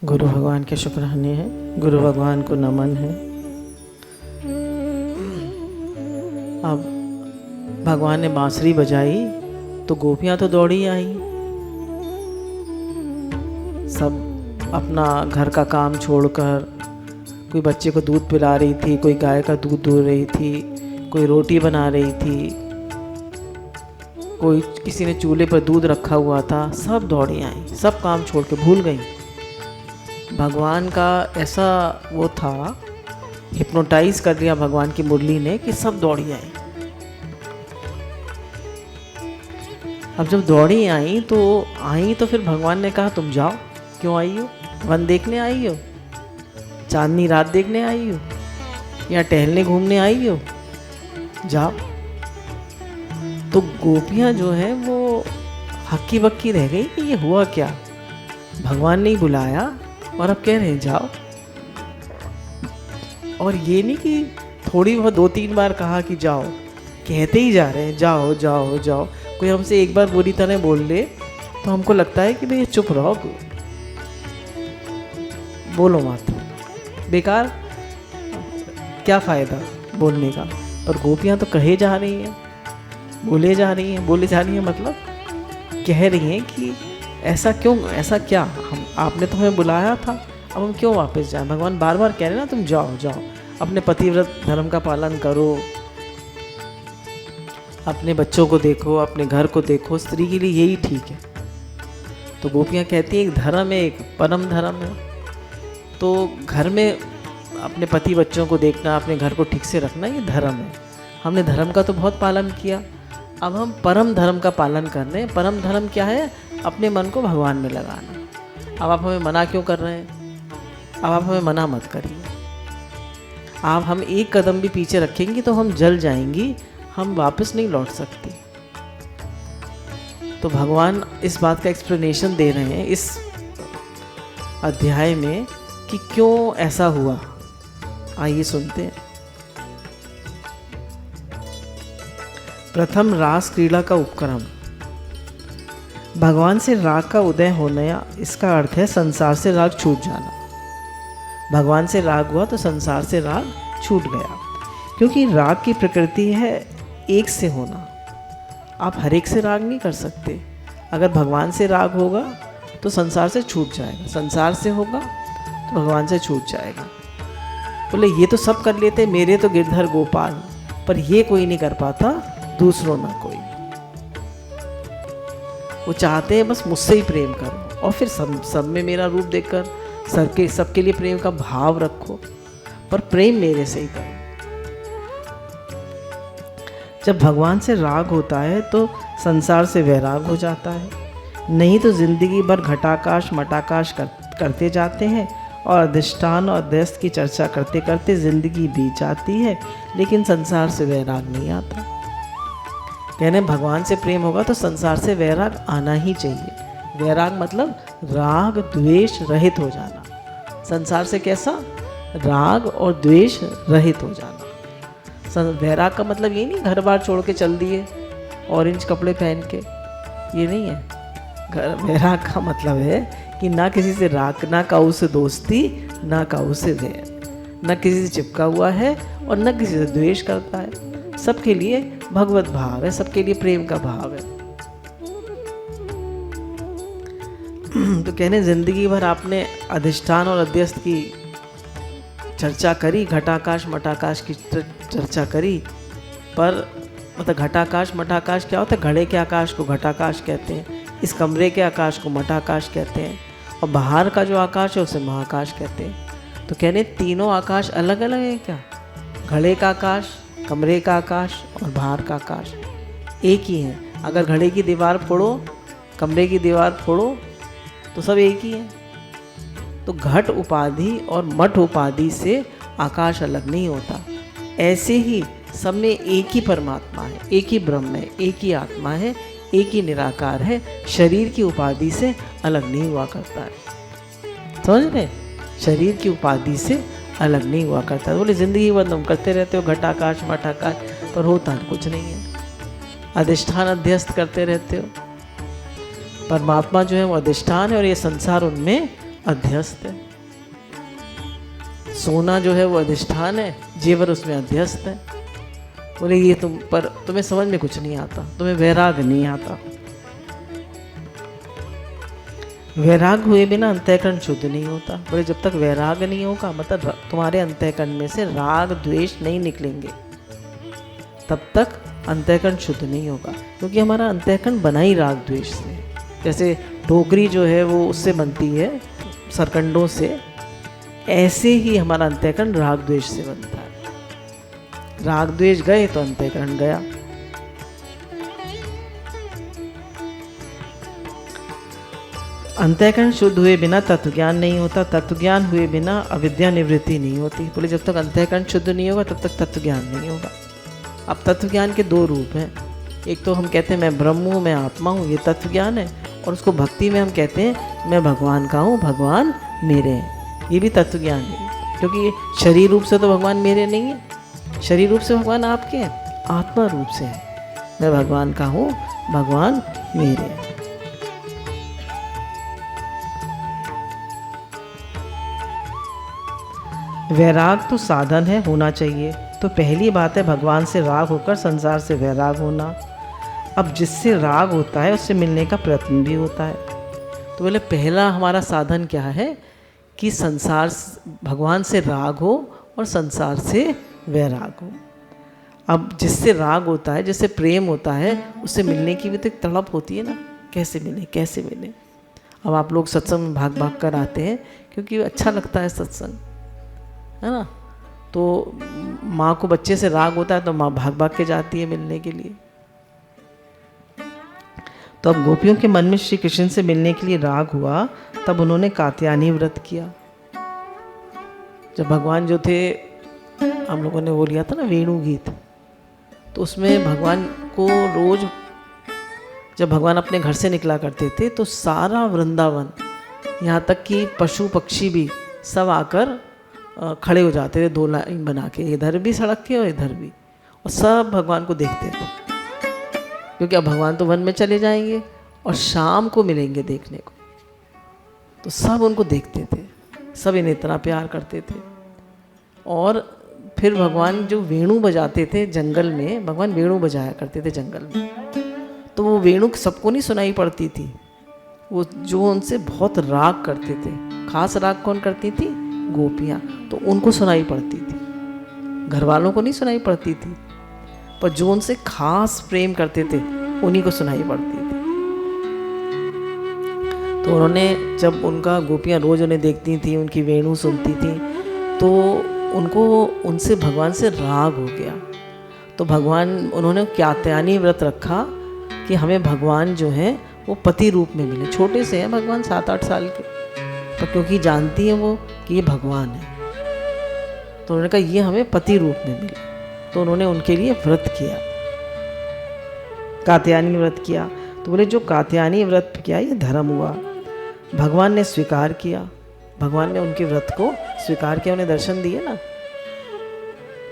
गुरु भगवान के शुक्राने हैं, गुरु भगवान को नमन है। अब भगवान ने बांसुरी बजाई तो गोपियां तो दौड़ी आई। सब अपना घर का काम छोड़कर, कोई बच्चे को दूध पिला रही थी, कोई गाय का दूध दूह रही थी, कोई रोटी बना रही थी, कोई किसी ने चूल्हे पर दूध रखा हुआ था। सब दौड़ी आई, सब काम छोड़ के भूल गई। भगवान का ऐसा वो था, हिप्नोटाइज कर दिया भगवान की मुरली ने कि सब दौड़ी आई। अब जब दौड़ी आई तो फिर भगवान ने कहा तुम जाओ। क्यों आई हो? वन देखने आई हो? चांदनी रात देखने आई हो? या टहलने घूमने आई हो? जाओ। तो गोपियां जो है वो हक्की बक्की रह गई कि ये हुआ क्या। भगवान ने ही बुलाया और अब कह रहे हैं जाओ। और ये नहीं कि थोड़ी बहुत 2-3 बार कहा कि जाओ, कहते ही जा रहे हैं जाओ जाओ जाओ। कोई हमसे एक बार बुरी तरह बोल ले तो हमको लगता है कि भाई चुप रहो, बोलो मत, बेकार, क्या फ़ायदा बोलने का। पर गोपियाँ तो कहे जा रही हैं, बोले जा रही हैं, मतलब कह रही हैं कि ऐसा क्यों, ऐसा क्या, हम आपने तो हमें बुलाया था, अब हम क्यों वापस जाएं। भगवान बार बार कह रहे हैं ना तुम जाओ जाओ, अपने पतिव्रत धर्म का पालन करो, अपने बच्चों को देखो, अपने घर को देखो, स्त्री के लिए यही ठीक है। तो गोपियाँ कहती हैं एक धर्म है, एक परम धर्म है। तो घर में अपने पति बच्चों को देखना, अपने घर को ठीक से रखना, ये धर्म है। हमने धर्म का तो बहुत पालन किया, अब हम परम धर्म का पालन कर रहे हैं। परम धर्म क्या है? अपने मन को भगवान में लगाना। अब आप हमें मना क्यों कर रहे हैं? अब आप हमें मना मत करिए। आप हम एक कदम भी पीछे रखेंगे तो हम जल जाएंगी, हम वापस नहीं लौट सकते। तो भगवान इस बात का एक्सप्लेनेशन दे रहे हैं इस अध्याय में कि क्यों ऐसा हुआ। आइए सुनते हैं। प्रथम रास क्रीड़ा का उपक्रम। भगवान से राग का उदय होना, इसका अर्थ है संसार से राग छूट जाना। भगवान से राग हुआ तो संसार से राग छूट गया, क्योंकि राग की प्रकृति है एक से होना। आप हर एक से राग नहीं कर सकते। अगर भगवान से राग होगा तो संसार से छूट जाएगा, संसार से होगा तो भगवान से छूट जाएगा। बोले ये तो सब कर लेते, मेरे तो गिरधर गोपाल, पर ये कोई नहीं कर पाता, दूसरों ना कोई। वो चाहते हैं बस मुझसे ही प्रेम करो, और फिर सब में मेरा रूप देखकर सबके लिए प्रेम का भाव रखो, पर प्रेम मेरे से ही करो। जब भगवान से राग होता है तो संसार से वैराग हो जाता है, नहीं तो जिंदगी भर घटाकाश मटाकाश करते जाते हैं और अधिष्ठान और अध्यस्त की चर्चा करते करते जिंदगी बीत जाती है, लेकिन संसार से वैराग नहीं आता। कहने भगवान से प्रेम होगा तो संसार से वैराग आना ही चाहिए। वैराग मतलब राग द्वेष रहित हो जाना। संसार से कैसा? राग और द्वेष रहित हो जाना। वैराग का मतलब ये नहीं घर बार छोड़ के चल दिए ऑरेंज कपड़े पहन के, ये नहीं है। वैराग का मतलब है कि ना किसी से राग, ना काऊ से दोस्ती, ना काऊ से वैर, ना किसी से चिपका हुआ है और ना किसी से द्वेष करता है। सबके लिए भगवत भाव है, सबके लिए प्रेम का भाव है। तो कहने जिंदगी भर आपने अधिष्ठान और अध्यस्त की चर्चा करी, घटाकाश मटाकाश की चर्चा करी, पर मतलब घटाकाश मटाकाश क्या होता है? घड़े के आकाश को घटाकाश कहते हैं, इस कमरे के आकाश को मटाकाश कहते हैं, और बाहर का जो आकाश है उसे महाकाश कहते हैं। तो कहने तीनों आकाश अलग अलग है क्या? घड़े का आकाश, कमरे का आकाश और बाहर का आकाश एक ही है। अगर घड़े की दीवार फोड़ो, कमरे की दीवार फोड़ो, तो सब एक ही है। तो घट उपाधि और मठ उपाधि से आकाश अलग नहीं होता। ऐसे ही सब में एक ही परमात्मा है, एक ही ब्रह्म है, एक ही आत्मा है, एक ही निराकार है, शरीर की उपाधि से अलग नहीं हुआ करता है। समझ रहे? शरीर की उपाधि से अलग नहीं हुआ करता। बोले जिंदगी भर तुम करते रहते हो घटाकाश मठाकाश, पर होता कुछ नहीं है। अधिष्ठान अध्यस्त करते रहते हो, परमात्मा जो है वो अधिष्ठान है और ये संसार उनमें अध्यस्त है। सोना जो है वो अधिष्ठान है, जेवर उसमें अध्यस्त है। बोले ये तुम्हें समझ में कुछ नहीं आता, तुम्हें वैराग नहीं आता। वैराग हुए बिना अंतःकरण शुद्ध नहीं होता। बोले जब तक वैराग नहीं होगा, मतलब तुम्हारे अंतःकरण में से राग द्वेष नहीं निकलेंगे, तब तक अंतःकरण शुद्ध नहीं होगा। क्योंकि हमारा अंतःकरण बना ही राग द्वेष से। जैसे टोकरी जो है वो उससे बनती है, सरकंडों से, ऐसे ही हमारा अंतःकरण राग द्वेष से बनता है। राग द्वेष गए तो अंतःकरण गया। अंतःकरण शुद्ध हुए बिना तत्व ज्ञान नहीं होता, तत्व ज्ञान हुए बिना अविद्या निवृत्ति नहीं होती। बोले जब तक अंतःकरण शुद्ध नहीं होगा तब तक तत्व ज्ञान नहीं होगा। अब तत्व ज्ञान के दो रूप हैं। एक तो हम कहते हैं मैं ब्रह्म हूँ, मैं आत्मा हूँ, ये तत्व ज्ञान है। और उसको भक्ति में हम कहते हैं मैं भगवान का हूँ, भगवान मेरे हैं, ये भी तत्व ज्ञान है। क्योंकि शरीर रूप से तो भगवान मेरे नहीं है, शरीर रूप से भगवान आपके हैं, आत्मा रूप से है। मैं भगवान का हूँ, भगवान मेरे हैं। वैराग तो साधन है, होना चाहिए। तो पहली बात है भगवान से राग होकर संसार से वैराग होना। अब जिससे राग होता है उससे मिलने का प्रयत्न भी होता है। तो बोले पहला हमारा साधन क्या है कि संसार, भगवान से राग हो और संसार से वैराग हो। अब जिससे राग होता है, जिससे प्रेम होता है, उससे मिलने की भी तो एक तड़प होती है ना, कैसे मिले कैसे मिले। अब आप लोग सत्संग में भाग भाग कर आते हैं क्योंकि अच्छा लगता है सत्संग, है ना। तो माँ को बच्चे से राग होता है तो माँ भाग भाग के जाती है मिलने के लिए। तो अब गोपियों के मन में श्री कृष्ण से मिलने के लिए राग हुआ, तब उन्होंने कात्यायनी व्रत किया। जब भगवान जो थे, हम लोगों ने वो लिया था ना वेणु गीत, तो उसमें भगवान को रोज जब भगवान अपने घर से निकला करते थे तो सारा वृंदावन, यहाँ तक कि पशु पक्षी भी सब आकर खड़े हो जाते थे, दो लाइन बना के, इधर भी सड़क के और इधर भी, और सब भगवान को देखते थे। क्योंकि अब भगवान तो वन में चले जाएंगे और शाम को मिलेंगे देखने को, तो सब उनको देखते थे, सब इन्हें इतना प्यार करते थे। और फिर भगवान जो वेणु बजाते थे जंगल में, भगवान वेणु बजाया करते थे जंगल में, तो वो वेणु सबको नहीं सुनाई पड़ती थी। वो जो उनसे बहुत राग करते थे, खास राग कौन करती थी? गोपियाँ, तो उनको सुनाई पड़ती थी, घर वालों को नहीं सुनाई पड़ती थी, पर जो उनसे खास प्रेम करते थे उन्हीं को सुनाई पड़ती थी। तो उन्होंने, जब उनका गोपियाँ रोज उन्हें देखती थी, उनकी वेणु सुनती थी, तो उनको उनसे भगवान से राग हो गया। तो भगवान, उन्होंने कात्यायनी व्रत रखा कि हमें भगवान जो है वो पति रूप में मिले। छोटे से हैं भगवान, 7-8 साल के, तो क्योंकि जानती हैं वो कि ये भगवान है, तो उन्होंने कहा ये हमें पति रूप में मिले। तो उन्होंने उनके लिए व्रत किया, कात्यायनी व्रत किया। तो बोले जो कात्यायनी व्रत किया ये धर्म हुआ, भगवान ने स्वीकार किया, भगवान ने उनके व्रत को स्वीकार किया, उन्हें दर्शन दिए ना।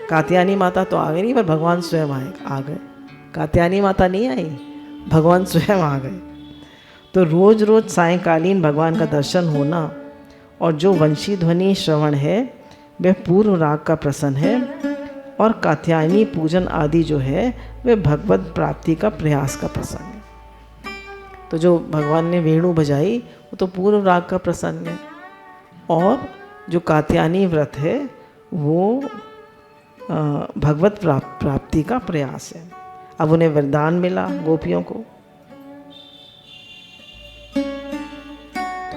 कात्यायनी माता तो आ गई नहीं, पर भगवान स्वयं आ गए। कात्यायनी माता नहीं आई, भगवान स्वयं आ गए। तो रोज रोज सायंकालीन भगवान का दर्शन होना और जो वंशी ध्वनि श्रवण है वह पूर्व राग का प्रसन्न है, और कात्यायनी पूजन आदि जो है वह भगवत प्राप्ति का प्रयास का प्रसंग है। तो जो भगवान ने वेणु बजाई वो तो पूर्व राग का प्रसंग है, और जो कात्यायनी व्रत है वो भगवत प्राप्ति का प्रयास है। अब उन्हें वरदान मिला गोपियों को।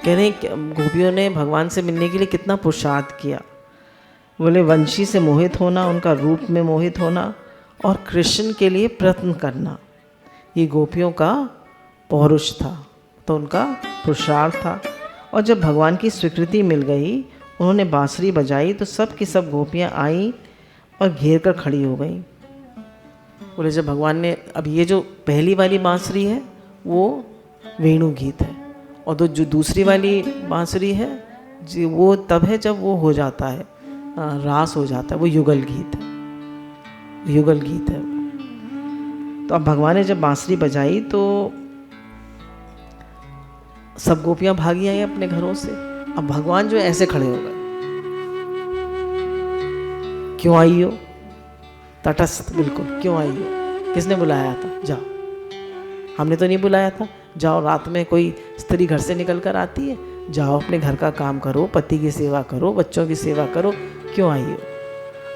कह रहे गोपियों ने भगवान से मिलने के लिए कितना पुरुषार्थ किया। बोले वंशी से मोहित होना, उनका रूप में मोहित होना और कृष्ण के लिए प्रयत्न करना, ये गोपियों का पौरुष था, तो उनका पुरुषार्थ था। और जब भगवान की स्वीकृति मिल गई, उन्होंने बांसुरी बजाई, तो सब की सब गोपियाँ आईं और घेर कर खड़ी हो गईं। बोले जब भगवान ने, अब ये जो पहली वाली बांसुरी है वो वेणु गीत है, और तो जो दूसरी वाली बांसुरी है जी वो तब है जब वो हो जाता है, रास हो जाता है, वो युगल गीत है, युगल गीत है। तो अब भगवान ने जब बांसुरी बजाई तो सब गोपियाँ भागी आई अपने घरों से। अब भगवान जो ऐसे खड़े हो गए, क्यों आई हो? तटस्थ बिल्कुल, क्यों आई हो? किसने बुलाया था? जाओ। हमने तो नहीं बुलाया था। जाओ, रात में कोई स्त्री घर से निकल कर आती है? जाओ अपने घर का काम करो, पति की सेवा करो, बच्चों की सेवा करो, क्यों आई हो?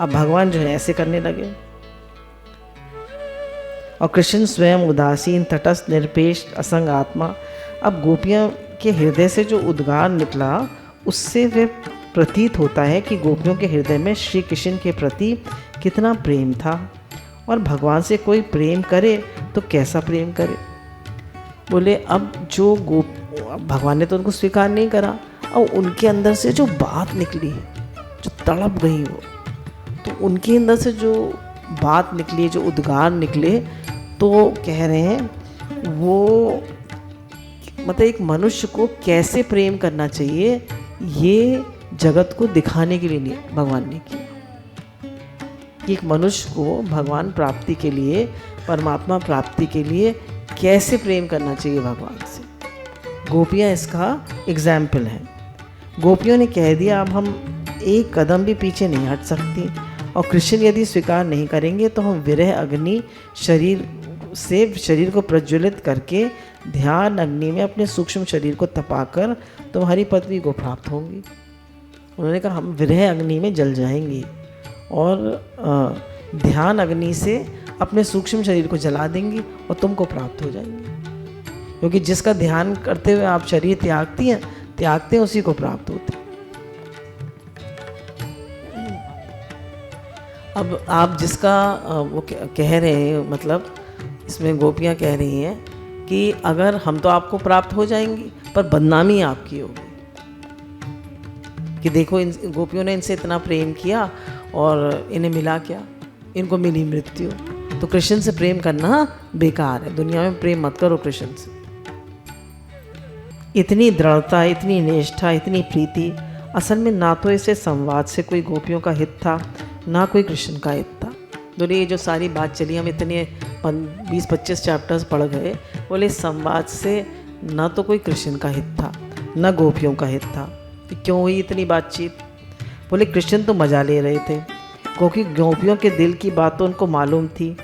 अब भगवान जो है ऐसे करने लगे। और कृष्ण स्वयं उदासीन, तटस्थ, निरपेक्ष, असंग आत्मा। अब गोपियों के हृदय से जो उद्गार निकला, उससे वे प्रतीत होता है कि गोपियों के हृदय में श्री कृष्ण के प्रति कितना प्रेम था। और भगवान से कोई प्रेम करे तो कैसा प्रेम करे? बोले अब जो भगवान ने तो उनको स्वीकार नहीं करा, और उनके अंदर से जो बात निकली, जो तड़प गई वो, तो उनके अंदर से जो बात निकली, जो उद्गार निकले, तो कह रहे हैं वो मतलब एक मनुष्य को कैसे प्रेम करना चाहिए, ये जगत को दिखाने के लिए भगवान ने किया। एक मनुष्य को भगवान प्राप्ति के लिए, परमात्मा प्राप्ति के लिए कैसे प्रेम करना चाहिए भगवान से। गोपियाँ इसका एग्जाम्पल हैं। गोपियों ने कह दिया अब हम एक कदम भी पीछे नहीं हट सकती, और कृष्ण यदि स्वीकार नहीं करेंगे तो हम विरह अग्नि शरीर को प्रज्वलित करके ध्यान अग्नि में अपने सूक्ष्म शरीर को तपाकर तुम्हारी पत्नी को प्राप्त होंगी। उन्होंने कहा हम विरह अग्नि में जल जाएंगे और ध्यान अग्नि से अपने सूक्ष्म शरीर को जला देंगी और तुमको प्राप्त हो जाएंगे। क्योंकि जिसका ध्यान करते हुए आप शरीर त्यागते हैं उसी को प्राप्त होते हैं। अब आप जिसका वो कह रहे हैं, मतलब इसमें गोपियाँ कह रही हैं कि अगर हम तो आपको प्राप्त हो जाएंगी, पर बदनामी आपकी होगी कि देखो इन गोपियों ने इनसे इतना प्रेम किया और इन्हें मिला क्या? इनको मिली मृत्यु। तो कृष्ण से प्रेम करना बेकार है, दुनिया में प्रेम मत करो कृष्ण से। इतनी दृढ़ता, इतनी निष्ठा, इतनी प्रीति, असल में ना तो इसे संवाद से कोई गोपियों का हित था, ना कोई कृष्ण का हित था। बोले ये जो सारी बात चली, हम इतने 20-25 चैप्टर्स पढ़ गए, बोले संवाद से ना तो कोई कृष्ण का हित था, ना गोपियों का हित था। तो क्यों हुई इतनी बातचीत? बोले कृष्ण तो मज़ा ले रहे थे, क्योंकि गोपियों के दिल की बात तो उनको मालूम थी,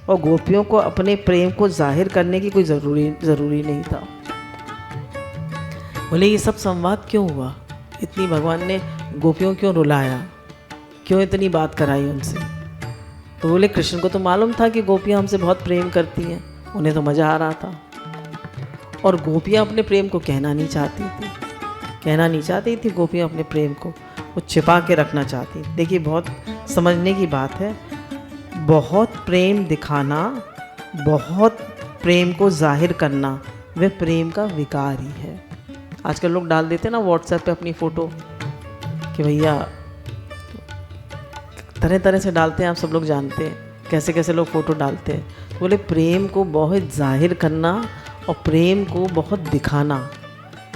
और गोपियों को अपने प्रेम को जाहिर करने की कोई ज़रूरी नहीं था। बोले ये सब संवाद क्यों हुआ? इतनी भगवान ने गोपियों क्यों रुलाया, क्यों इतनी बात कराई उनसे? तो बोले कृष्ण को तो मालूम था कि गोपियाँ हमसे बहुत प्रेम करती हैं, उन्हें तो मज़ा आ रहा था, और गोपियाँ अपने प्रेम को कहना नहीं चाहती थी गोपियाँ अपने प्रेम को, वो छिपा के रखना चाहती। देखिए बहुत समझने की बात है, बहुत प्रेम दिखाना, बहुत प्रेम को जाहिर करना, वह प्रेम का विकार ही है। आजकल लोग डाल देते हैं ना व्हाट्सएप पे अपनी फ़ोटो कि भैया, तरह तरह से डालते हैं, आप सब लोग जानते हैं कैसे कैसे लोग फ़ोटो डालते हैं। तो बोले प्रेम को बहुत जाहिर करना और प्रेम को बहुत दिखाना,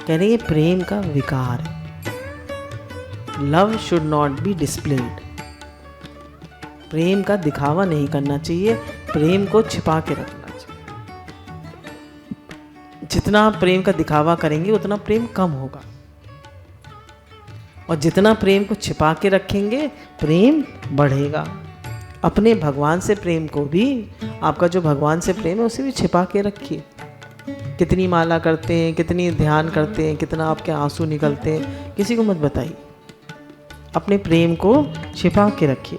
कह रहे ये प्रेम का विकार है। Love should not be displayed. प्रेम का दिखावा नहीं करना चाहिए, प्रेम को छिपा के रखना चाहिए। जितना आप प्रेम का दिखावा करेंगे उतना प्रेम कम होगा, और जितना प्रेम को छिपा के रखेंगे प्रेम बढ़ेगा। अपने भगवान से प्रेम को भी, आपका जो भगवान से प्रेम है उसे भी छिपा के रखिए। कितनी माला करते हैं, कितनी ध्यान करते हैं, कितना आपके आंसू निकलते हैं, किसी को मत बताइए, अपने प्रेम को छिपा के रखिए।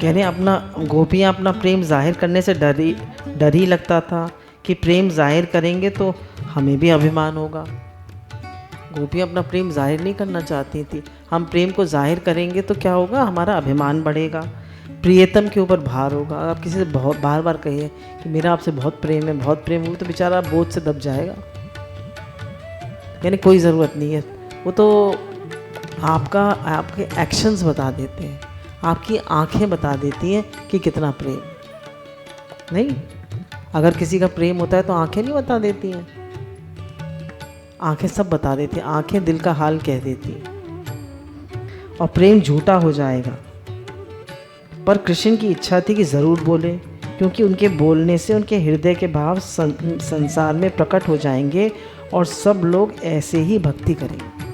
कह रहे अपना गोपियाँ अपना प्रेम जाहिर करने से डर ही लगता था कि प्रेम जाहिर करेंगे तो हमें भी अभिमान होगा। गोपियाँ अपना प्रेम जाहिर नहीं करना चाहती थी, हम प्रेम को जाहिर करेंगे तो क्या होगा, हमारा अभिमान बढ़ेगा, प्रियतम के ऊपर भार होगा। आप किसी से बहुत बार बार कहिए कि मेरा आपसे बहुत प्रेम है, बहुत प्रेम हो, तो बेचारा बोझ से दब जाएगा। यानी कोई ज़रूरत नहीं है, वो तो आपके एक्शंस बता देते हैं, आपकी आंखें बता देती हैं कि कितना प्रेम। नहीं, अगर किसी का प्रेम होता है तो आंखें नहीं बता देती हैं, आंखें सब बता देती हैं, आंखें दिल का हाल कह देती हैं, और प्रेम झूठा हो जाएगा। पर कृष्ण की इच्छा थी कि ज़रूर बोले, क्योंकि उनके बोलने से उनके हृदय के भाव संसार में प्रकट हो जाएंगे और सब लोग ऐसे ही भक्ति करेंगे।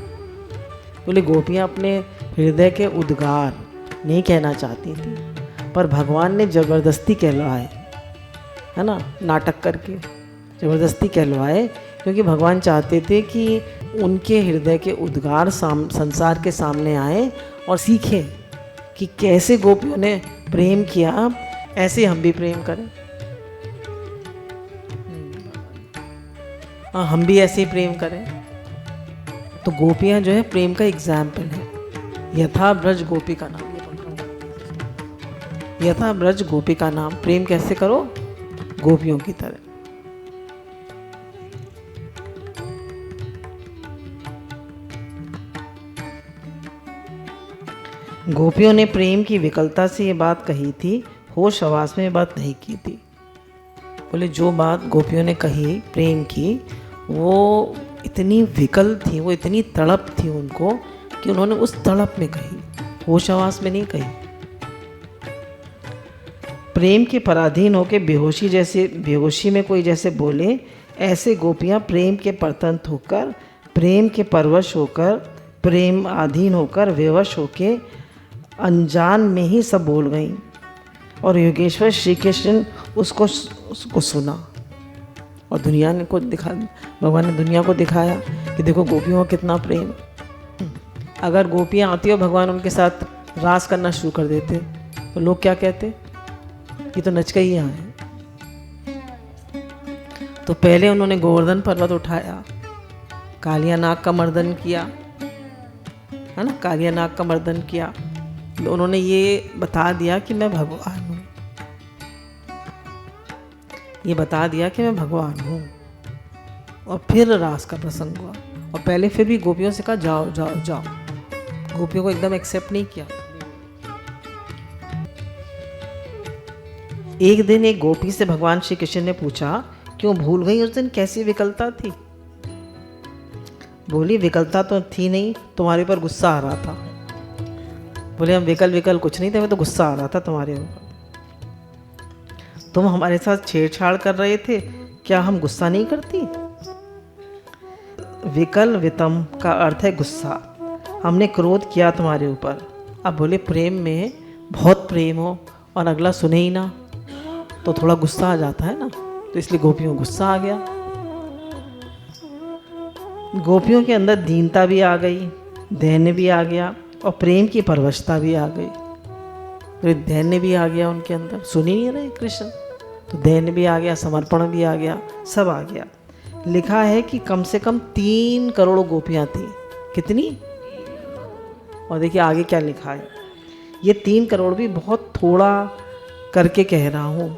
बोले गोपियाँ अपने हृदय के उद्गार नहीं कहना चाहती थी, पर भगवान ने ज़बरदस्ती कहलवाए, है ना, नाटक करके ज़बरदस्ती कहलवाए, क्योंकि भगवान चाहते थे कि उनके हृदय के उद्गार संसार के सामने आए और सीखें कि कैसे गोपियों ने प्रेम किया, ऐसे हम भी प्रेम करें। हम भी ऐसे ही प्रेम करें। तो गोपियाँ जो है प्रेम का एग्जाम्पल है। यथा ब्रज गोपी का नाम, यथा ब्रज गोपी का नाम, प्रेम कैसे करो, गोपियों की तरह। गोपियों ने प्रेम की विकलता से ये बात कही थी, होश हवास में ये बात नहीं की थी। बोले जो बात गोपियों ने कही प्रेम की, वो इतनी विकल थी, वो इतनी तड़प थी उनको कि उन्होंने उस तड़प में कही, होश हवास में नहीं कही। प्रेम के पराधीन होकर बेहोशी में कोई जैसे बोले, ऐसे गोपियाँ प्रेम के परतंत्र होकर, प्रेम के परवश होकर, प्रेम अधीन होकर, विवश होकर अनजान में ही सब बोल गईं। और योगेश्वर श्री कृष्ण उसको सुना और दुनिया ने को दिखा, भगवान ने दुनिया को दिखाया कि देखो गोपियों का कितना प्रेम। अगर गोपियाँ आती और भगवान उनके साथ रास करना शुरू कर देते तो लोग क्या कहते, ये तो नच के ही यहाँ है। तो पहले उन्होंने गोवर्धन पर्वत उठाया, कालिया नाग का मर्दन किया, है ना, कालिया नाग का मर्दन किया। तो उन्होंने ये बता दिया कि मैं भगवान हूँ, ये बता दिया कि मैं भगवान हूँ। और फिर रास का प्रसंग हुआ। और पहले फिर भी गोपियों से कहा जाओ जाओ जाओ, गोपियों को एकदम एक्सेप्ट नहीं किया। एक दिन एक गोपी से भगवान श्री कृष्ण ने पूछा, क्यों भूल गई उस दिन कैसी विकलता थी? बोली विकलता तो थी नहीं, तुम्हारे ऊपर गुस्सा आ रहा था। बोले हम विकल कुछ नहीं थे, हमें तो गुस्सा आ रहा था तुम्हारे ऊपर, तुम हमारे साथ छेड़छाड़ कर रहे थे, क्या हम गुस्सा नहीं करती? विकल वितम का अर्थ है गुस्सा, हमने क्रोध किया तुम्हारे ऊपर। अब बोले प्रेम में बहुत प्रेम हो और अगला सुने ही ना तो थोड़ा गुस्सा आ जाता है ना, तो इसलिए गोपियों को गुस्सा आ गया। गोपियों के अंदर दीनता भी आ गई, दैन्य भी आ गया और प्रेम की परवशता भी आ गई। तो दैन्य भी आ गया उनके अंदर, सुन ही नहीं रहे कृष्ण, तो दैन्य भी आ गया, समर्पण भी आ गया, सब आ गया। लिखा है कि कम से कम 3 करोड़ गोपियाँ थी। कितनी? और देखिए आगे क्या लिखा है, ये 3 करोड़ भी बहुत थोड़ा करके कह रहा हूँ,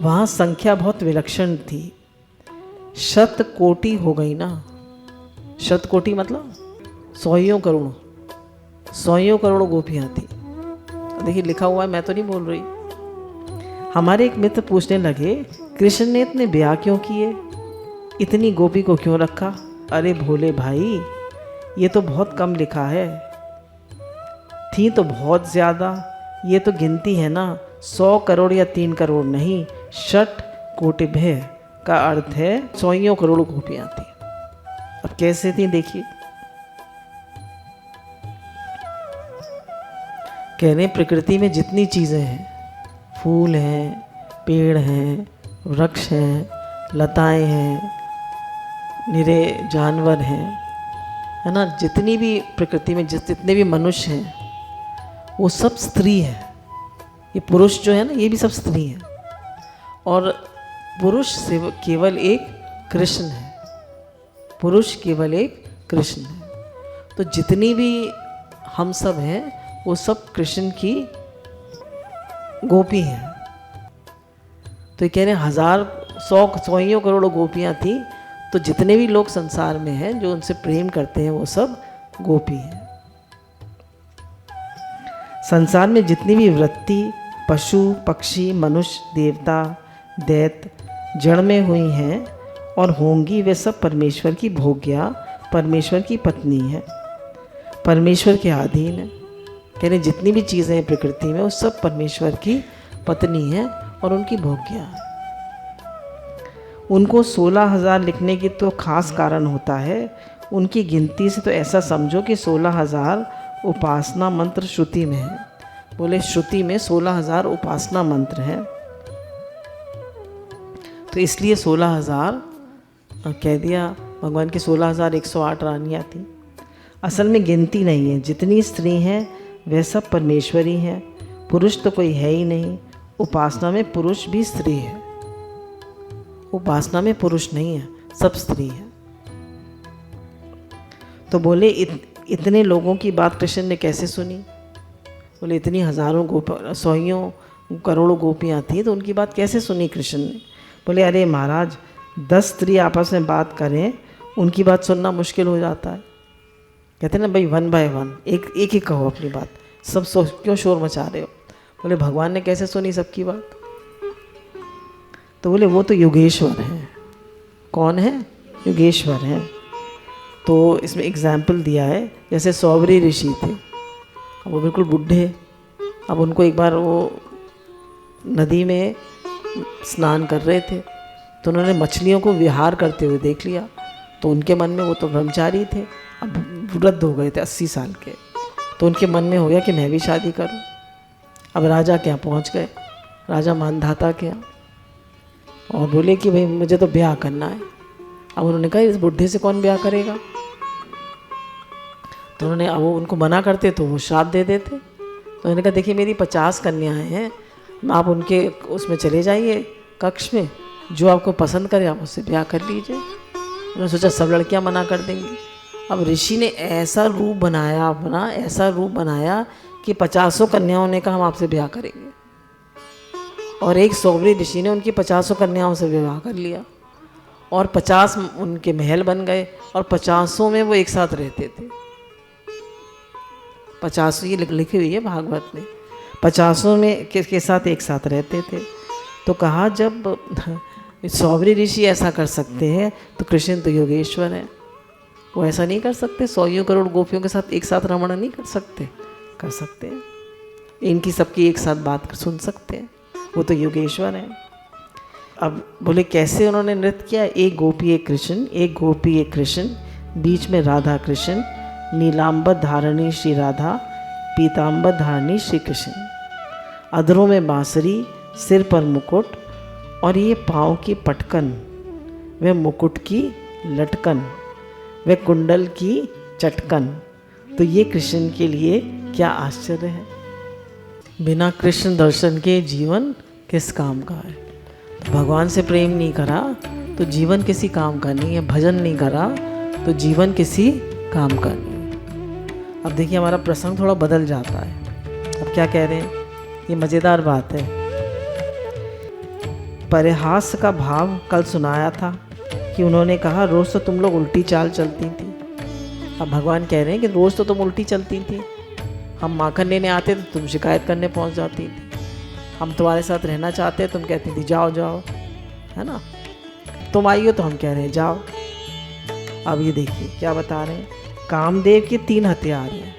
वहाँ संख्या बहुत विलक्षण थी। 100 कोटि हो गई ना, 100 कोटि मतलब 100 करोड़, 100 करोड़ गोपियाँ थी। देखिए लिखा हुआ है, मैं तो नहीं बोल रही। हमारे एक मित्र पूछने लगे, कृष्ण ने इतने ब्याह क्यों किए, इतनी गोपी को क्यों रखा? अरे भोले भाई, ये तो बहुत कम लिखा है, थी तो बहुत ज़्यादा। ये तो गिनती है ना, 100 करोड़ या 3 करोड़ नहीं, 60 कोटि का अर्थ है 100 करोड़ गोपियाँ थी। अब कैसे थी देखिए, कह रहे प्रकृति में जितनी चीज़ें हैं, फूल हैं, पेड़ हैं, वृक्ष हैं, लताएं हैं, निरे जानवर हैं, है ना, जितनी भी प्रकृति में जितने भी मनुष्य हैं वो सब स्त्री है। ये पुरुष जो है ना, ये भी सब स्त्री हैं। और पुरुष से केवल एक कृष्ण है, पुरुष केवल एक कृष्ण है। तो जितनी भी हम सब हैं वो सब कृष्ण की गोपी हैं। तो ये कह रहे 100 करोड़ गोपियाँ थी, तो जितने भी लोग संसार में हैं जो उनसे प्रेम करते हैं वो सब गोपी हैं। संसार में जितनी भी वृत्ति पशु पक्षी मनुष्य देवता दैत्य जड़ में हुई हैं और होंगी, वे सब परमेश्वर की भोग्या, परमेश्वर की पत्नी है, परमेश्वर के अधीन है। कह रहे जितनी भी चीज़ें हैं प्रकृति में वो सब परमेश्वर की पत्नी है और उनकी भोग्या है। उनको 16,000 लिखने की तो खास कारण होता है। उनकी गिनती से तो ऐसा समझो कि 16,000 उपासना मंत्र श्रुति में है। बोले श्रुति में 16,000 उपासना मंत्र हैं, तो इसलिए 16,000 कह दिया। भगवान की 16,108 रानियाँ थी। असल में गिनती नहीं है, जितनी स्त्री हैं वह सब परमेश्वरी हैं। पुरुष तो कोई है ही नहीं। उपासना में पुरुष भी स्त्री है, उपासना में पुरुष नहीं है, सब स्त्री है। तो बोले इतने लोगों की बात कृष्ण ने कैसे सुनी? बोले इतनी हजारों सौयों करोड़ों गोपियाँ थी, तो उनकी बात कैसे सुनी कृष्ण ने? बोले अरे महाराज, 10 स्त्री आपस में बात करें, उनकी बात सुनना मुश्किल हो जाता है। कहते हैं ना भाई, 1 बाय 1, एक एक कहो अपनी बात, सब क्यों शोर मचा रहे हो? बोले भगवान ने कैसे सुनी सबकी बात? तो बोले वो तो योगेश्वर हैं। कौन है? योगेश्वर हैं। तो इसमें एग्जाम्पल दिया है, जैसे सौवरी ऋषि थे, अब वो बिल्कुल बूढ़े। अब उनको एक बार वो नदी में स्नान कर रहे थे, तो उन्होंने मछलियों को विहार करते हुए देख लिया। तो उनके मन में, वो तो ब्रह्मचारी थे, अब वृद्ध हो गए थे 80 साल के, तो उनके मन में हो गया कि मैं भी शादी करूं। अब राजा के यहाँ पहुँच गए, राजा मानधाता के यहाँ, और बोले कि भाई मुझे तो ब्याह करना है। अब उन्होंने कहा इस बुढ़े से कौन ब्याह करेगा? तो उन्होंने, अब वो उनको मना करते तो वो श्राप दे देते। तो उन्होंने कहा देखिए मेरी 50 कन्याएं हैं, आप उनके उसमें चले जाइए कक्ष में, जो आपको पसंद करे आप उससे ब्याह कर लीजिए। उन्होंने सोचा सब लड़कियां मना कर देंगी। अब ऋषि ने ऐसा रूप बनाया अपना, ऐसा रूप बनाया कि 50 कन्याओं ने कहा हम आपसे ब्याह करेंगे, और एक सौवरी ऋषि ने उनकी 50 कन्याओं से विवाह कर लिया, और 50 उनके महल बन गए, और 50 में वो एक साथ रहते थे। 50 ये लिखी हुई है भागवत में, 50 में के साथ एक साथ रहते थे। तो कहा जब सौवरी ऋषि ऐसा कर सकते हैं तो कृष्ण तो योगेश्वर हैं, वो ऐसा नहीं कर सकते? 100 करोड़ गोपियों के साथ एक साथ रमण नहीं कर सकते? कर सकते हैं। इनकी सबकी एक साथ बात सुन सकते हैं, वो तो योगेश्वर हैं। अब बोले कैसे उन्होंने नृत्य किया? एक गोपी एक कृष्ण, एक गोपी एक कृष्ण, बीच में राधा कृष्ण, नीलांबर धारणी श्री राधा, पीतांबर धारणी श्री कृष्ण। अधरों में बांसुरी, सिर पर मुकुट, और ये पाँव की पटकन, वे मुकुट की लटकन, वे कुंडल की चटकन। तो ये कृष्ण के लिए क्या आश्चर्य है। बिना कृष्ण दर्शन के जीवन किस काम का है? तो भगवान से प्रेम नहीं करा तो जीवन किसी काम का नहीं है, भजन नहीं करा तो जीवन किसी काम का नहीं है। अब देखिए हमारा प्रसंग थोड़ा बदल जाता है। अब क्या कह रहे हैं, ये मज़ेदार बात है। परिहास का भाव कल सुनाया था कि उन्होंने कहा रोज़ तो तुम लोग उल्टी चाल चलती थी। अब भगवान कह रहे हैं कि रोज़ तो तुम उल्टी चलती थी, हम माखन लेने आते तो तुम शिकायत करने पहुंच जाती थी, हम तुम्हारे साथ रहना चाहते तुम कहती थी जाओ जाओ, है ना, तुम आई हो तो हम कह रहे हैं जाओ। अब ये देखिए क्या बता रहे हैं, कामदेव के 3 हथियार हैं,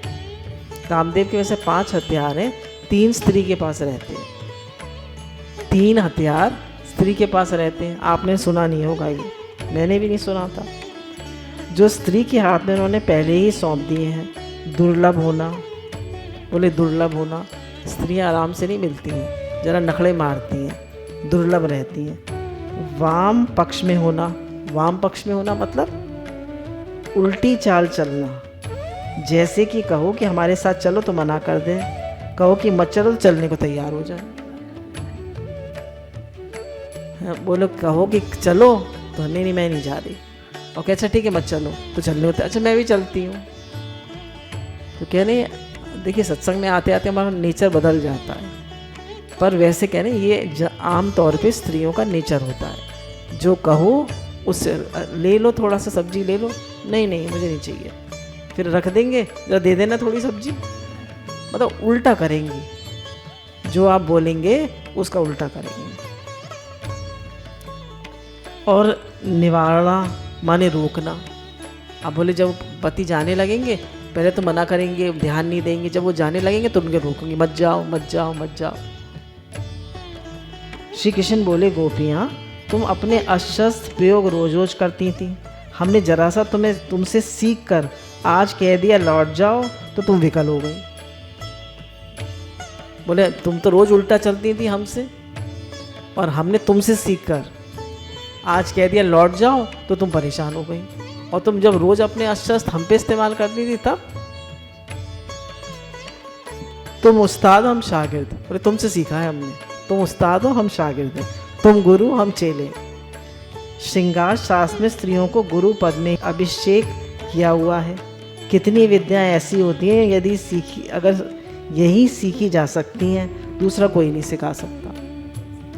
कामदेव के वैसे 5 हथियार हैं, 3 स्त्री के पास रहते हैं, 3 हथियार स्त्री के पास रहते हैं। आपने सुना नहीं होगा, ये मैंने भी नहीं सुना था। जो स्त्री के हाथ में उन्होंने पहले ही सौंप दिए हैं, दुर्लभ होना, बोले दुर्लभ होना, स्त्रियां आराम से नहीं मिलती हैं, ज़रा नखड़े मारती हैं, दुर्लभ रहती हैं। वाम पक्ष में होना, वाम पक्ष में होना मतलब उल्टी चाल चलना, जैसे कि कहो कि हमारे साथ चलो तो मना कर दे, कहो कि मत चलो तो चलने को तैयार हो जाए। बोलो कहो कि चलो तो नहीं मैं नहीं जा रही, और कह अच्छा ठीक है मत चलो तो चलने होता, अच्छा मैं भी चलती हूँ। तो कह रहे देखिए सत्संग में आते आते हमारा नेचर बदल जाता है, पर वैसे कह रहे ये आम तौर पे स्त्रियों का नेचर होता है, जो कहो उससे ले लो, थोड़ा सा सब्जी ले लो, नहीं नहीं मुझे नहीं चाहिए, फिर रख देंगे, जरा दे देना थोड़ी सब्जी, मतलब उल्टा करेंगी, जो आप बोलेंगे उसका उल्टा करेंगे। और निवारणा माने रोकना। अब बोले जब पति जाने लगेंगे पहले तो मना करेंगे, ध्यान नहीं देंगे, जब वो जाने लगेंगे तो उनके रोकेंगे, मत जाओ मत जाओ मत जाओ। श्री कृष्ण बोले गोपियाँ तुम अपने अशस्त्र प्रयोग रोज रोज करती थी। हमने जरा सा तुमसे सीख कर आज कह दिया लौट जाओ तो तुम विकल हो गई। बोले तुम तो रोज उल्टा चलती थी हमसे, और हमने तुमसे सीख कर आज कह दिया लौट जाओ तो तुम परेशान हो गई। और तुम जब रोज अपने अशस्त्र हम पे इस्तेमाल करती थी तब तुम उस्ताद हम शागिर्द। बोले तुमसे सीखा है हमने, तुम उस्ताद हो हम शागिर्द हैं, तुम गुरु हम चेले। श्रृंगार शास्त्र में स्त्रियों को गुरु पद में अभिषेक किया हुआ है। कितनी विद्याएं ऐसी होती हैं यदि अगर यही सीखी जा सकती हैं दूसरा कोई नहीं सिखा सकता।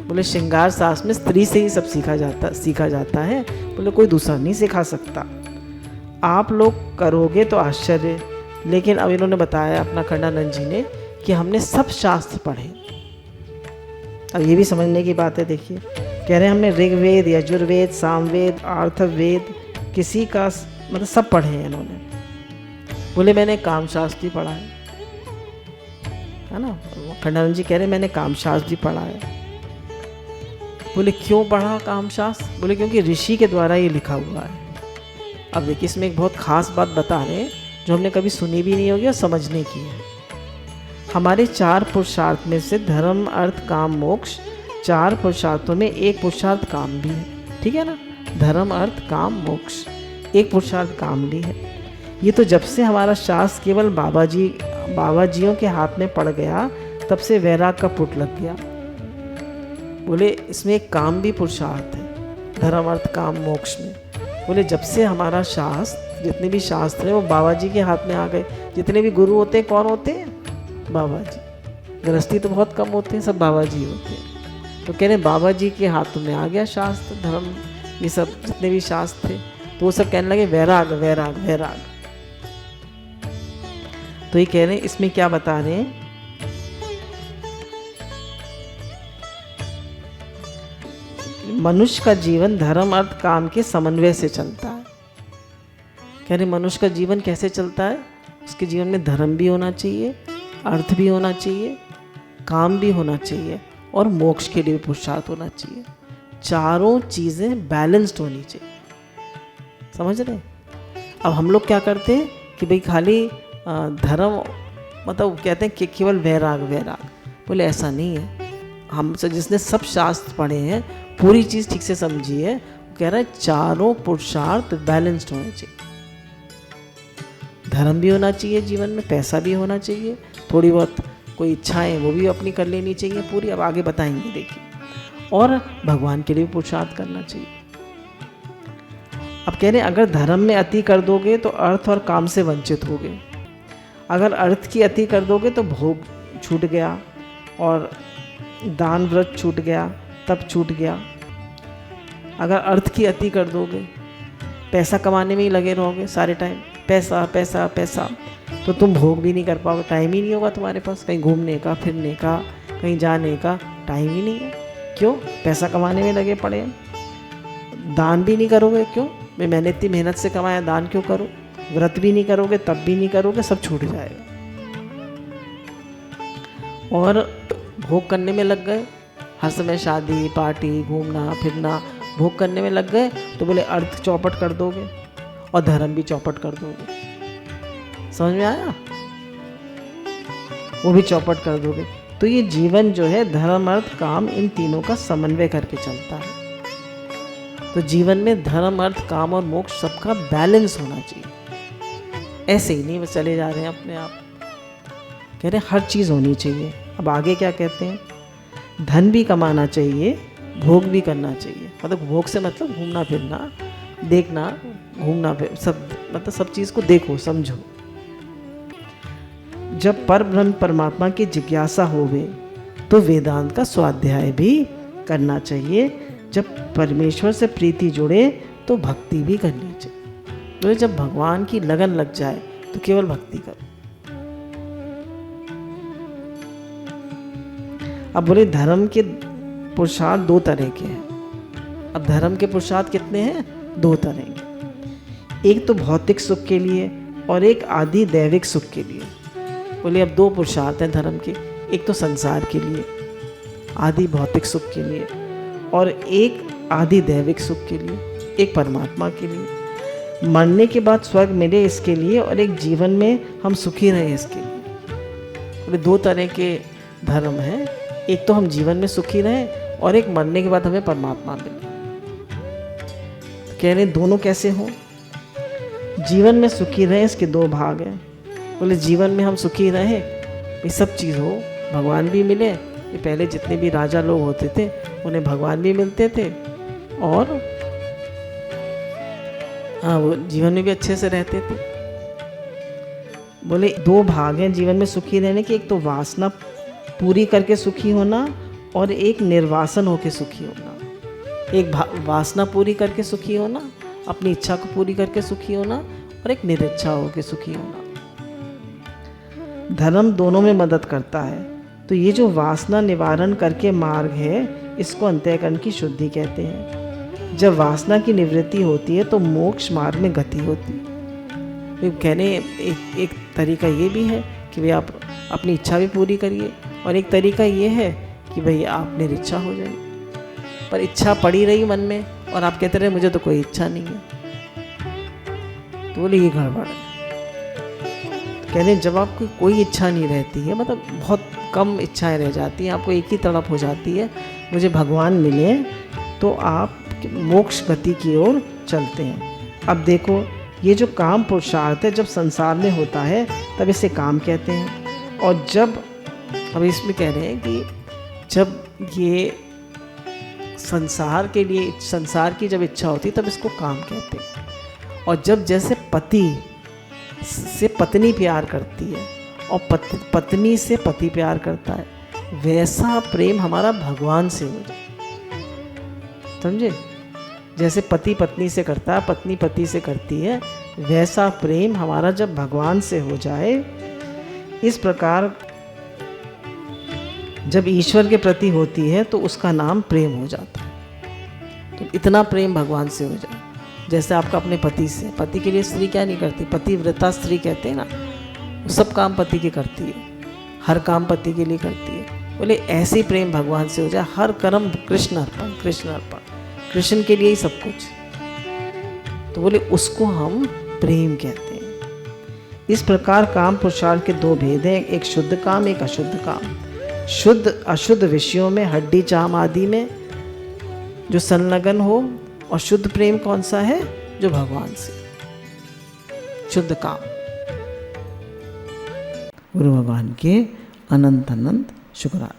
बोले श्रृंगार शास्त्र में स्त्री से ही सब सीखा जाता है। बोले कोई दूसरा नहीं सिखा सकता। आप लोग करोगे तो आश्चर्य। लेकिन अब इन्होंने बताया अपना खंडानंद जी ने कि हमने सब शास्त्र पढ़े। अब ये भी समझने की बात है। देखिए कह रहे हैं हमने ऋग्वेद, यजुर्वेद, सामवेद, अर्थवेद किसी का मतलब सब पढ़े हैं इन्होंने। बोले मैंने कामशास्त्र भी पढ़ा है ना। खंडानंद जी कह रहे मैंने कामशास्त्र भी पढ़ा है। बोले क्यों पढ़ा कामशास्त्र? बोले क्योंकि ऋषि के द्वारा ये लिखा हुआ है। अब देखिए इसमें एक बहुत खास बात बता रहे हैं जो हमने कभी सुनी भी नहीं होगी और समझने की है। हमारे 4 पुरुषार्थ में से धर्म, अर्थ, काम, मोक्ष, 4 पुरुषार्थों में एक पुरुषार्थ काम भी है। ठीक है ना, धर्म, अर्थ, काम, मोक्ष, एक पुरुषार्थ काम भी है। ये तो जब से हमारा शास्त्र केवल बाबा जियों के हाथ में पड़ गया तब से वैराग का पुट लग गया। बोले इसमें एक काम भी पुरुषार्थ है, धर्म, अर्थ, काम, मोक्ष में। बोले जब से हमारा शास्त्र, जितने भी शास्त्र हैं वो बाबा जी के हाथ में आ गए। जितने भी गुरु होते हैं कौन होते हैं? बाबा जी। गृहस्थी तो बहुत कम होते हैं, सब बाबा जी होते हैं। तो कह रहे बाबा जी के हाथों में आ गया शास्त्र, धर्म, ये सब जितने भी शास्त्र थे तो वो सब कहने लगे वैराग वैराग वैराग। तो ये कह रहे हैं इसमें क्या बता रहे हैं? मनुष्य का जीवन धर्म, अर्थ, काम के समन्वय से चलता है। कह रहे मनुष्य का जीवन कैसे चलता है? उसके जीवन में धर्म भी होना चाहिए, अर्थ भी होना चाहिए, काम भी होना चाहिए और मोक्ष के लिए भी पुरुषार्थ होना चाहिए। चारों चीज़ें बैलेंस्ड होनी चाहिए। समझ रहे? अब हम लोग क्या करते हैं कि भाई खाली धर्म मतलब कहते हैं कि केवल वैराग वैराग। बोले ऐसा नहीं है। हमसे जिसने सब शास्त्र पढ़े हैं, पूरी चीज़ ठीक से समझी है, कह रहा है चारों पुरुषार्थ बैलेंस्ड होने चाहिए। धर्म भी होना चाहिए जीवन में, पैसा भी होना चाहिए, थोड़ी बहुत कोई इच्छाएं वो भी अपनी कर लेनी चाहिए पूरी। अब आगे बताएंगे देखिए। और भगवान के लिए भी पुरुषार्थ करना चाहिए। अब कह रहे हैं अगर धर्म में अति कर दोगे तो अर्थ और काम से वंचित होगे। अगर अर्थ की अति कर दोगे तो भोग छूट गया और दान व्रत छूट गया, तब छूट गया। अगर अर्थ की अति कर दोगे, पैसा कमाने में ही लगे रहोगे सारे टाइम, पैसा पैसा पैसा, तो तुम भोग भी नहीं कर पाओगे। टाइम ही नहीं होगा तुम्हारे पास कहीं घूमने का, फिरने का, कहीं जाने का टाइम ही नहीं है। क्यों? पैसा कमाने में लगे पड़े हैं। दान भी नहीं करोगे, क्यों? मैंने इतनी मेहनत से कमाया, दान क्यों करूँ? व्रत भी नहीं करोगे, तब भी नहीं करोगे, सब छूट जाएगा। और भोग करने में लग गए, हर समय शादी पार्टी, घूमना फिरना, भोग करने में लग गए, तो बोले अर्थ चौपट कर दोगे और धर्म भी चौपट कर दोगे। समझ में आया? वो भी चौपट कर दोगे। तो ये जीवन जो है धर्म, अर्थ, काम, इन तीनों का समन्वय करके चलता है। तो जीवन में धर्म, अर्थ, काम और मोक्ष सबका बैलेंस होना चाहिए। ऐसे ही नहीं बस चले जा रहे हैं अपने आप। कह रहे हैं हर चीज़ होनी चाहिए। अब आगे क्या कहते हैं? धन भी कमाना चाहिए, भोग भी करना चाहिए। मतलब भोग से मतलब घूमना फिरना, देखना, घूमना फिर सब, मतलब सब चीज़ को देखो समझो। जब परब्रह्म परमात्मा की जिज्ञासा होवे तो वेदांत का स्वाध्याय भी करना चाहिए। जब परमेश्वर से प्रीति जुड़े तो भक्ति भी करनी चाहिए। तो जब भगवान की लगन लग जाए तो केवल भक्ति करो। अब बोले धर्म के पुरुषार्थ 2 तरह के हैं। अब धर्म के पुरुषार्थ कितने हैं? 2 तरह के। एक तो भौतिक सुख के लिए और एक आदि दैविक सुख के लिए। बोले अब 2 पुरुषार्थ हैं धर्म के। एक तो संसार के लिए, आदि भौतिक सुख के लिए, और एक आदि दैविक सुख के लिए, एक परमात्मा के लिए, मरने के बाद स्वर्ग मिले इसके लिए, और एक जीवन में हम सुखी रहे इसके लिए। और दो तरह के धर्म हैं, एक तो हम जीवन में सुखी रहें और एक मरने के बाद हमें परमात्मा मिले। कह रहे दोनों कैसे हो? जीवन में सुखी रहे इसके दो भाग हैं। बोले जीवन में हम सुखी रहें, ये सब चीज़ हो, भगवान भी मिले। ये पहले जितने भी राजा लोग होते थे उन्हें भगवान भी मिलते थे, और हाँ वो जीवन में भी अच्छे से रहते थे। बोले दो भाग हैं जीवन में सुखी रहने के, एक तो वासना पूरी करके सुखी होना और एक निर्वासन होके सुखी होना। एक वासना पूरी करके सुखी होना, अपनी इच्छा को पूरी करके सुखी होना, और एक निरिच्छा होके सुखी होना। धर्म दोनों में मदद करता है। तो ये जो वासना निवारण करके मार्ग है, इसको अंतःकरण की शुद्धि कहते हैं। जब वासना की निवृत्ति होती है तो मोक्ष मार्ग में गति होती है। कहने एक तरीका ये भी है कि भाई आप अपनी इच्छा भी पूरी करिए, और एक तरीका ये है कि भाई आप निरिच्छा हो जाए। पर इच्छा पड़ी रही मन में और आप कहते रहे मुझे तो कोई इच्छा नहीं है, तो बोले ये गड़बड़ है। कहते हैं जब आपको कोई इच्छा नहीं रहती है, मतलब बहुत कम इच्छाएं रह जाती हैं, आपको एक ही तड़प हो जाती है मुझे भगवान मिले, तो आप मोक्ष गति की ओर चलते हैं। अब देखो ये जो काम पुरुषार्थ है जब संसार में होता है तब इसे काम कहते हैं, और जब अब इसमें कह रहे हैं कि जब ये संसार के लिए संसार की जब इच्छा होती है तब इसको काम कहते हैं। और जब जैसे पति से पत्नी प्यार करती है और पत्नी से पति प्यार करता है, वैसा प्रेम हमारा भगवान से हो जाए। समझे? जैसे पति पत्नी से करता है, पत्नी पति से करती है, वैसा प्रेम हमारा जब भगवान से हो जाए, इस प्रकार जब ईश्वर के प्रति होती है तो उसका नाम प्रेम हो जाता है। तो इतना प्रेम भगवान से हो जाए जैसे आपका अपने पति से। पति के लिए स्त्री क्या नहीं करती, पतिव्रता स्त्री कहते हैं ना, सब काम पति के करती है, हर काम पति के लिए करती है। बोले ऐसे प्रेम भगवान से हो जाए, हर कर्म कृष्ण अर्पण, कृष्ण अर्पण, कृष्ण के लिए ही सब कुछ। तो बोले उसको हम प्रेम कहते हैं। इस प्रकार काम पुरुषार्थ के दो भेद हैं, एक शुद्ध काम, एक अशुद्ध काम। शुद्ध अशुद्ध विषयों में, हड्डी चाम आदि में जो संलग्न हो, और शुद्ध प्रेम कौन सा है? जो भगवान से, शुद्ध काम। गुरु भगवान के अनंत अनंत शुक्राना।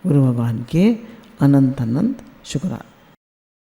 गुरु भगवान के अनंत अनंत शुक्राना।